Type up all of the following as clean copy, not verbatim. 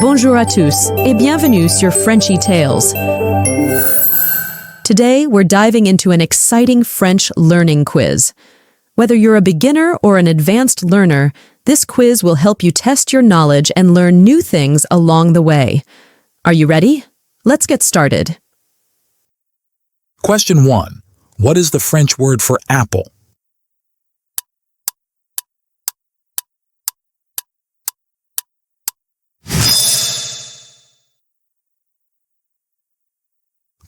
Bonjour à tous et bienvenue sur Frenchy Tales. Today, we're diving into an exciting French learning quiz. Whether you're a beginner or an advanced learner, this quiz will help you test your knowledge and learn new things along the way. Are you ready? Let's get started. Question 1. What is the French word for apple?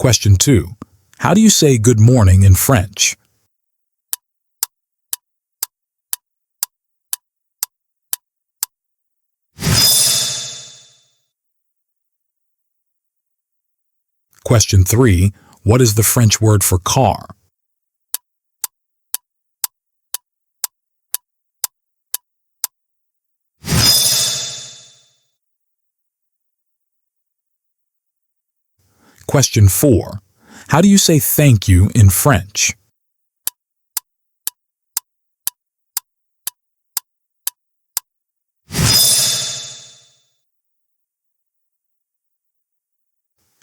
Question 2. How do you say good morning in French? Question 3. What is the French word for car? Question 4. How do you say thank you in French?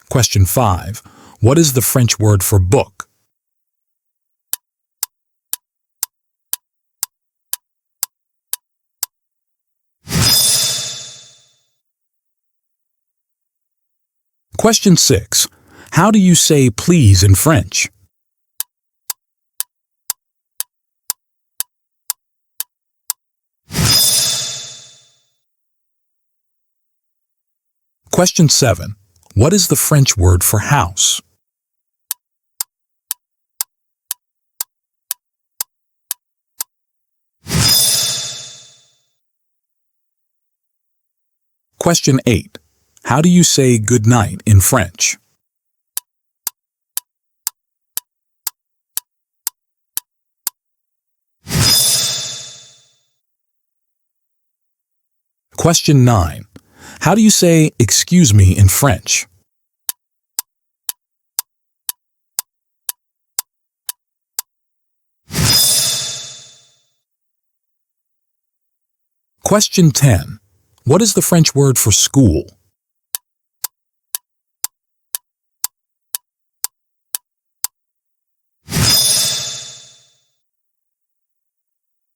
Question 5. What is the French word for book? Question 6. How do you say please in French? Question 7. What is the French word for house? Question 8. How do you say good night in French? Question 9. How do you say excuse me in French? Question 10. What is the French word for school?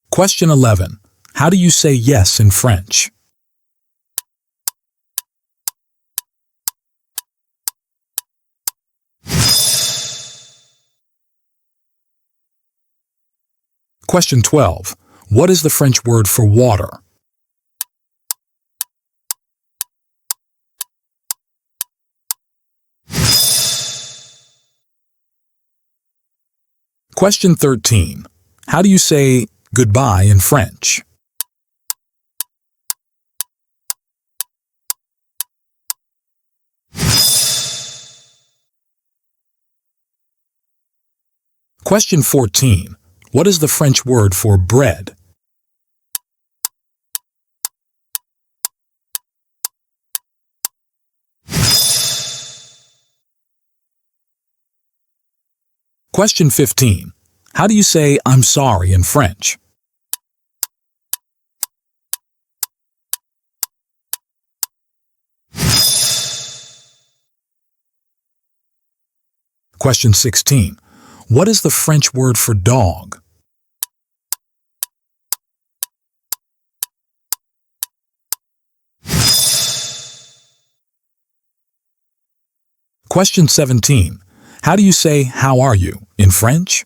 Question 11. How do you say yes in French? Question 12. What is the French word for water? Question 13. How do you say goodbye in French? Question 14. What is the French word for bread? Question 15. How do you say I'm sorry in French? Question 16. What is the French word for dog? Question 17. How do you say how are you in French?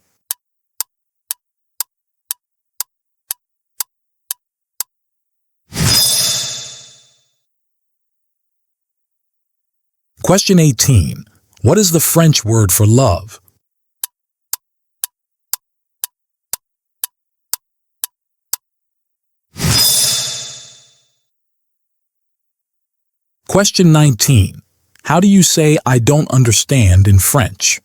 Question 18. What is the French word for love? Question 19. How do you say I don't understand in French?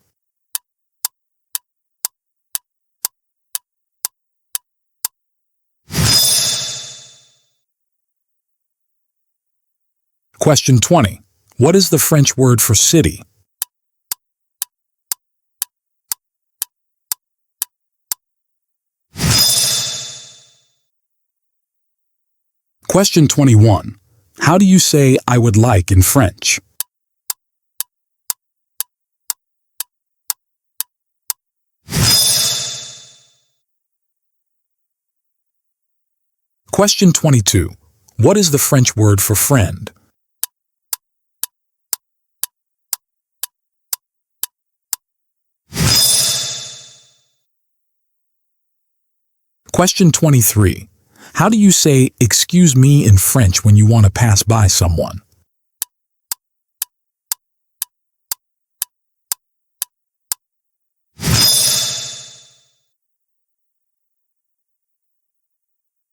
Question 20. What is the French word for city? Question 21. How do you say I would like in French? Question 22. What is the French word for friend? Question 23. How do you say excuse me in French when you want to pass by someone?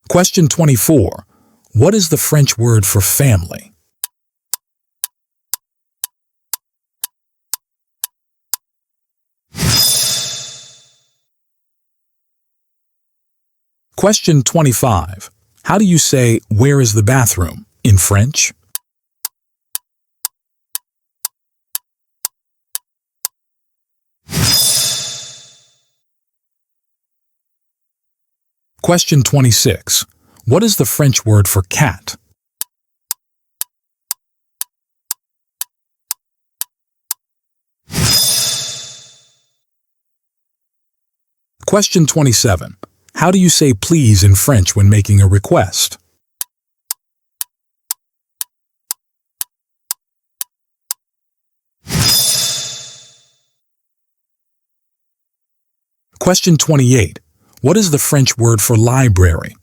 Question 24. What is the French word for family? Question 25. How do you say, where is the bathroom, in French? Question 26. What is the French word for cat? Question 27. How do you say please in French when making a request? Question 28. What is the French word for library?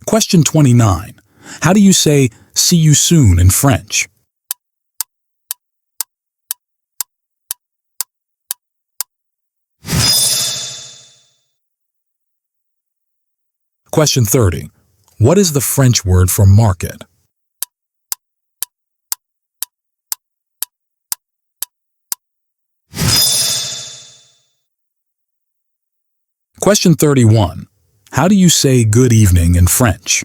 Question 29. How do you say see you soon in French? Question 30. What is the French word for market? Question 31. How do you say good evening in French?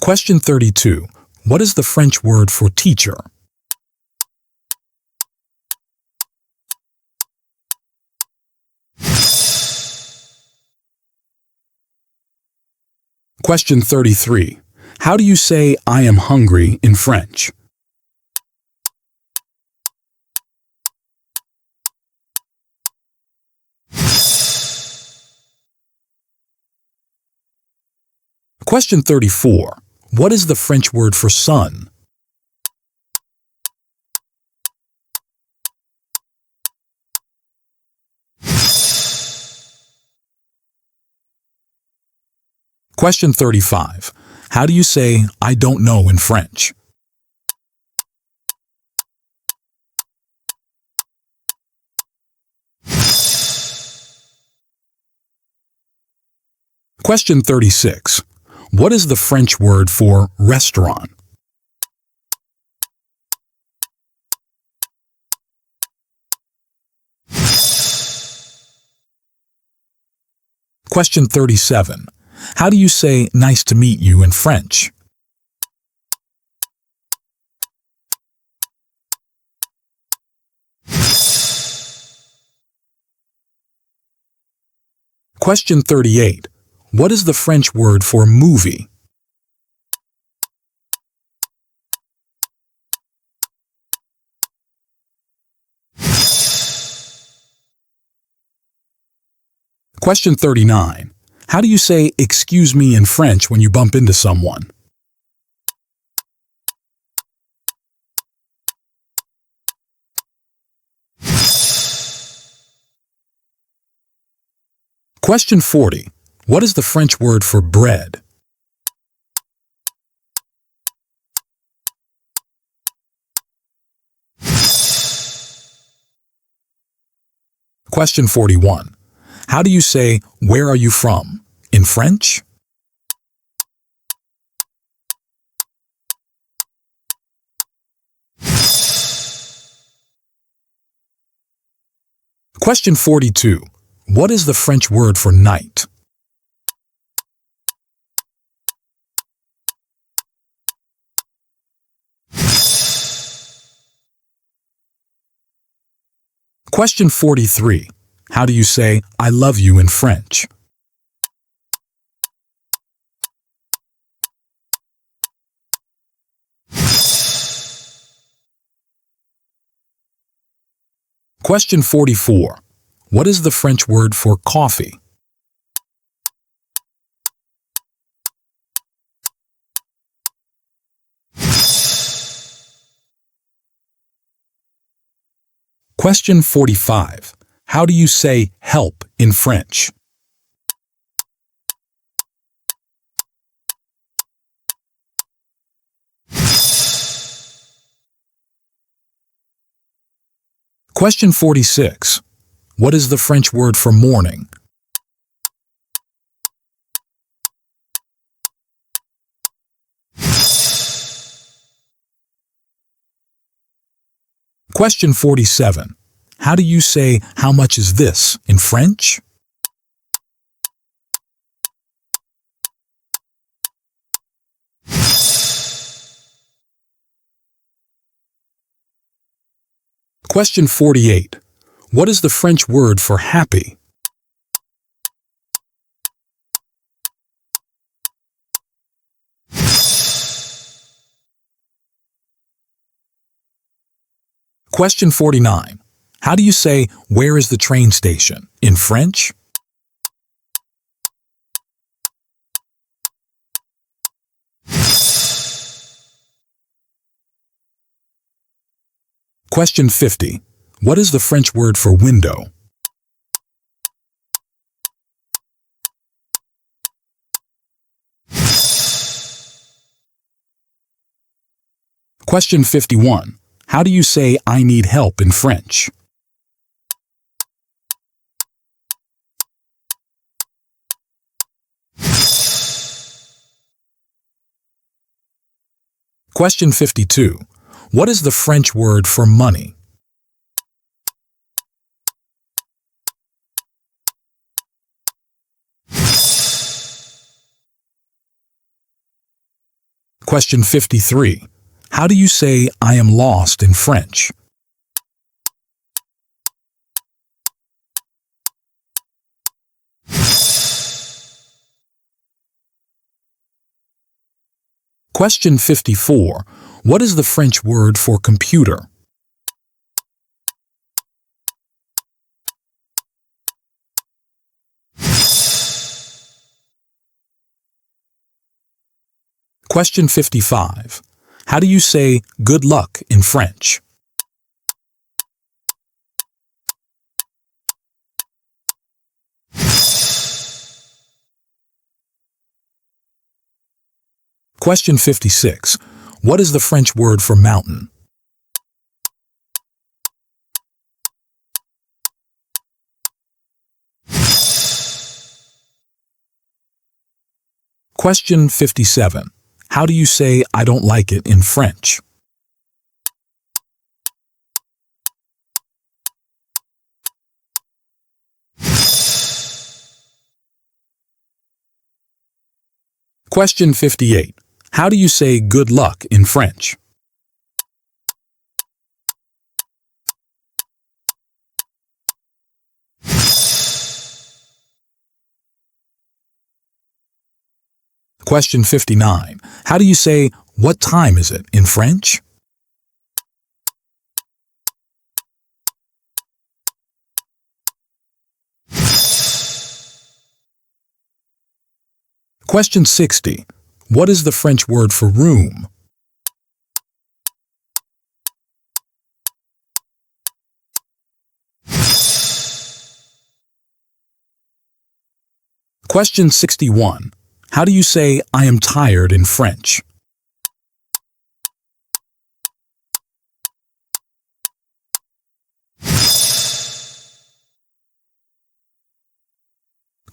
Question 32. What is the French word for teacher? Question 33. How do you say I am hungry in French? Question 34. What is the French word for sun? Question 35. How do you say I don't know in French? Question 36. What is the French word for restaurant? Question 37. How do you say nice to meet you in French? Question 38. What is the French word for movie? Question 39. How do you say excuse me in French when you bump into someone? Question 40. What is the French word for bread? Question 41. How do you say, where are you from, in French? Question 42. What is the French word for night? Question 43. How do you say I love you in French? Question 44. What is the French word for coffee? Question 45. How do you say help in French? Question 46. What is the French word for morning? Question 47. How do you say how much is this in French? Question 48. What is the French word for happy? Question 49. How do you say where is the train station in French? Question 50. What is the French word for window? Question 51. How do you say I need help in French? Question 52. What is the French word for money? Question 53. How do you say I am lost in French? Question 54. What is the French word for computer? Question 55. How do you say good luck in French? Question 56. What is the French word for mountain? Question 57. How do you say I don't like it in French? Question 58. How do you say good luck in French? Question 59. How do you say what time is it in French? Question 60. What is the French word for room? Question 61. How do you say I am tired in French?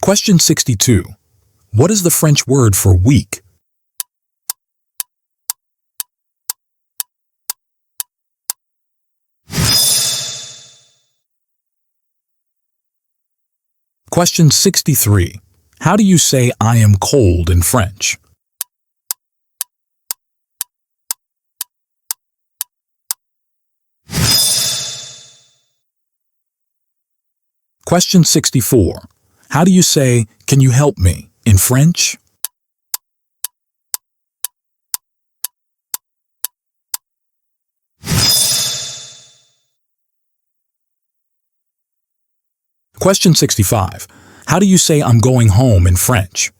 Question 62. What is the French word for week? Question 63. How do you say I am cold in French? Question 64. How do you say, "Can you help me?" in French? Question 65. How do you say, "I'm going home" in French?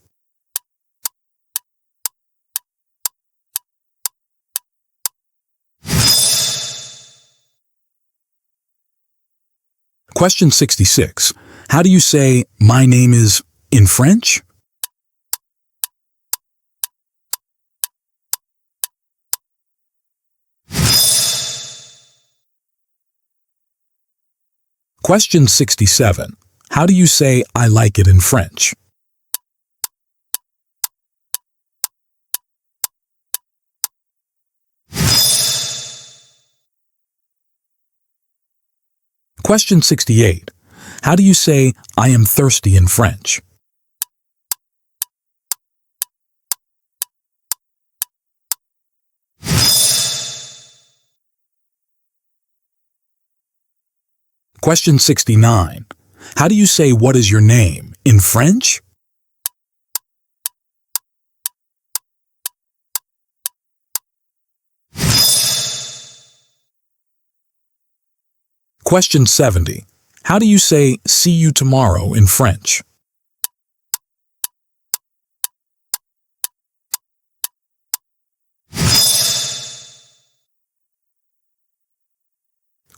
Question 66. How do you say, "My name is" in French? Question 67. How do you say, "I like it" in French? Question 68. How do you say, "I am thirsty" in French? Question 69. How do you say, "What is your name" in French? Question 70. How do you say, "See you tomorrow" in French?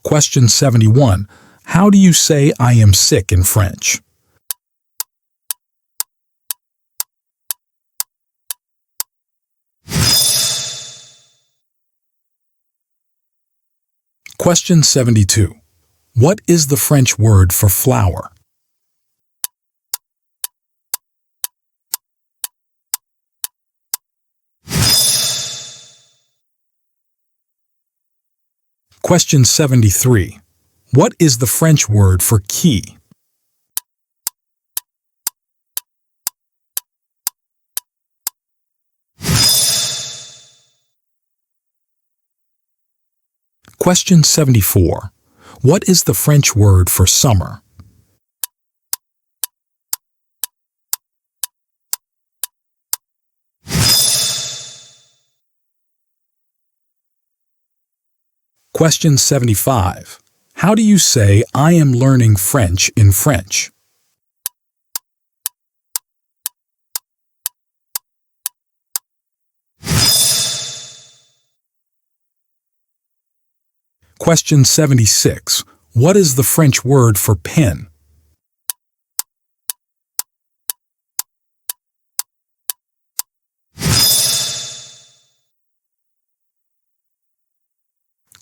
Question 71. How do you say, "I am sick" in French? Question 72. What is the French word for flower? Question 73. What is the French word for key? Question 74. What is the French word for summer? Question 75. How do you say, "I am learning French" in French? Question 76. What is the French word for pen?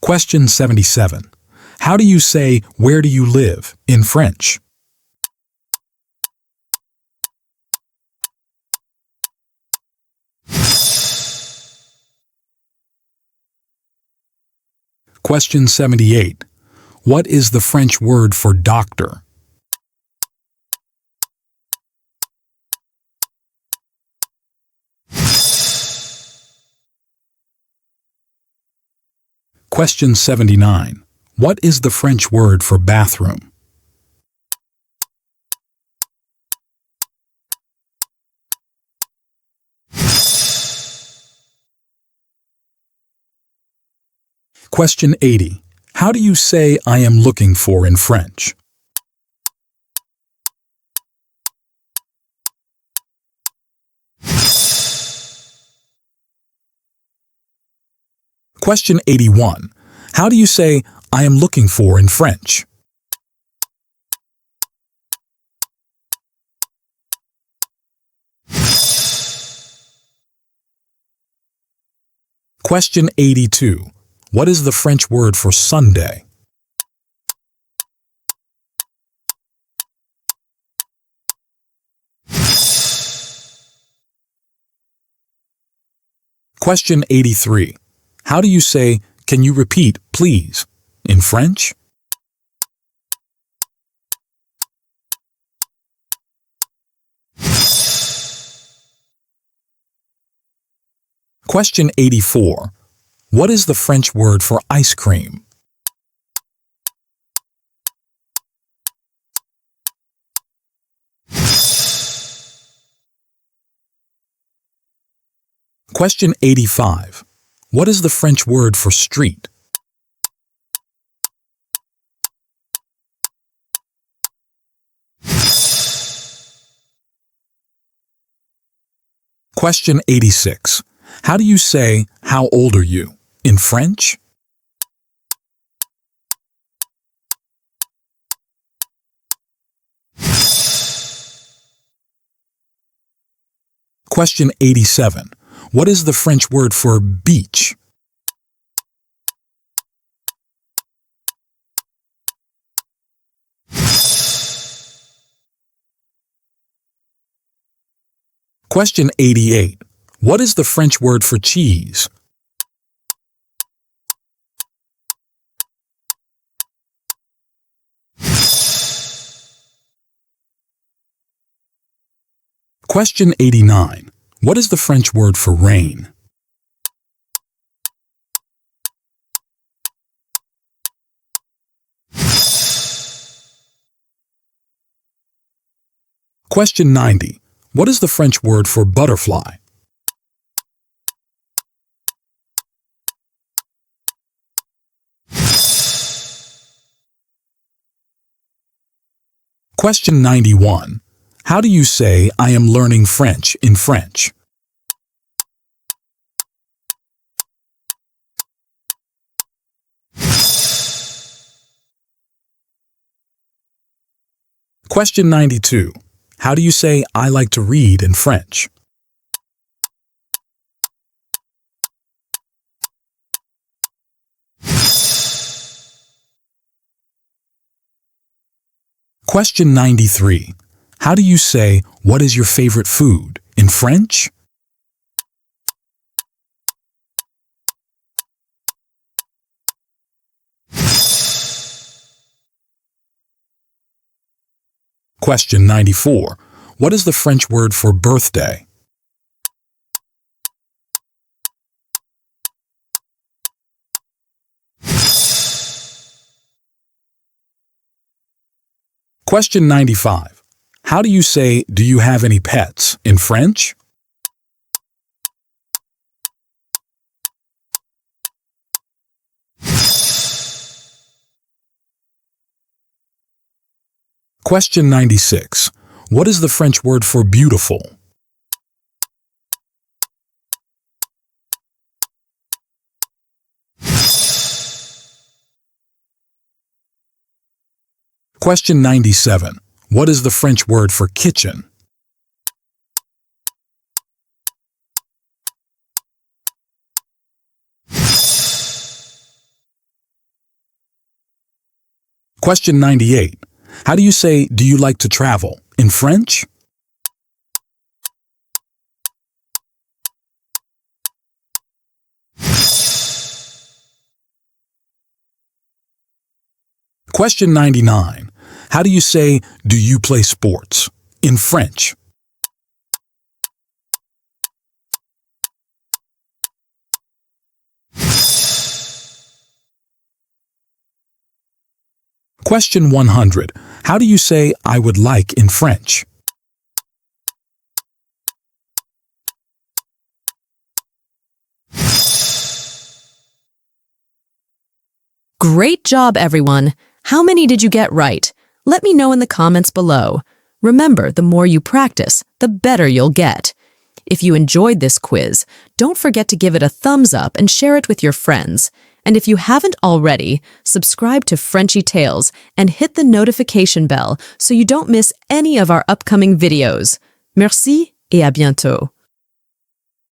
Question 77. How do you say, "Where do you live" in French? Question 78. What is the French word for doctor? Question 79. What is the French word for bathroom? Question 80. How do you say, "I am looking for" in French? Question 81. How do you say, "I am looking for" in French? Question 82. What is the French word for Sunday? Question 83. How do you say, "Can you repeat, please" in French? Question 84. What is the French word for ice cream? Question 85. What is the French word for street? Question 86. How do you say, how old are you, in French? Question 87. What is the French word for beach? Question 88. What is the French word for cheese? Question 89. What is the French word for rain? Question 90. What is the French word for butterfly? Question 91. How do you say, I am learning French, in French? Question 92. How do you say, I like to read, in French? Question 93. How do you say, what is your favorite food, in French? Question 94. What is the French word for birthday? Question 95. How do you say, do you have any pets, in French? Question 96. What is the French word for beautiful? Question 97. What is the French word for kitchen? Question 98. How do you say, do you like to travel, in French? Question 99. How do you say, do you play sports, in French? Question 100. How do you say, I would like, in French? Great job, everyone! How many did you get right? Let me know in the comments below. Remember, the more you practice, the better you'll get. If you enjoyed this quiz, don't forget to give it a thumbs up and share it with your friends. And if you haven't already, subscribe to Frenchy Tales and hit the notification bell so you don't miss any of our upcoming videos. Merci et à bientôt.